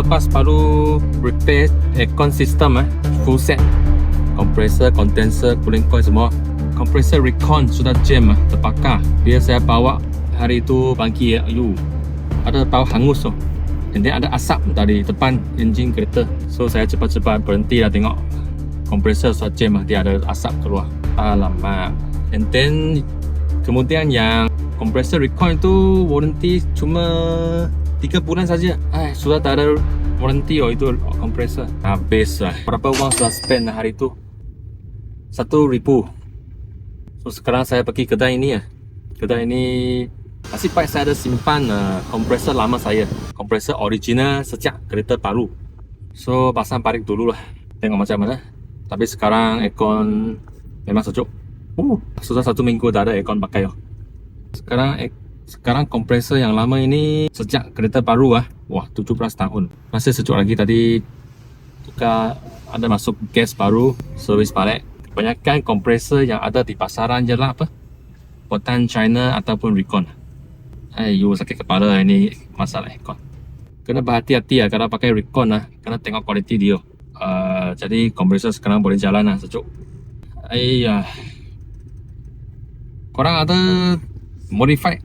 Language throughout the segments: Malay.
lepas baru repair aircon system full set. Compressor, condenser, cooling coil semua. Compressor recon sudah jam terbakar. Dia saya bawa hari itu pagi ada bau hangus tu. And then ada asap dari depan enjin kereta. So saya cepat-cepat berhenti lah tengok compressor sudah jam dia ada asap keluar. Alamak. And then kemudian yang compressor recon itu warranty cuma 3 bulan saja. Sudah tak ada warranty itu compressor. Habis lah. Berapa wang sudah spend hari itu? 1,000. So sekarang saya pergi kedai ini Kedai ini nasib baik saya ada simpan kompresor lama saya. Kompresor original sejak kereta baru. So pasang parik dulu lah. Tengok macam mana. Tapi sekarang aircon memang sejuk. Sudah 1 minggu dah ada aircon pakai. Sekarang kompresor yang lama ini sejak kereta baru 17 tahun. Masih sejuk lagi. Tadi tukar ada masuk gas baru, servis balik. Kebanyakan kompresor yang ada di pasaran je lah buatan China ataupun Recon. Sakit kepala ini masalah aircon. Kena berhati-hati kalau pakai Recon kena tengok kualiti dia. Jadi kompresor sekarang boleh jalan sejuk. Korang ada modified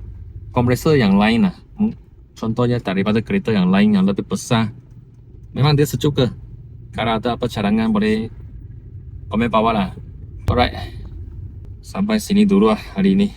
kompresor yang lain contohnya daripada kereta yang lain yang lebih besar, memang dia sejuk ke? Kalau ada apa cadangan boleh komen bawah lah. Alright, sampai sini dulu hari ini.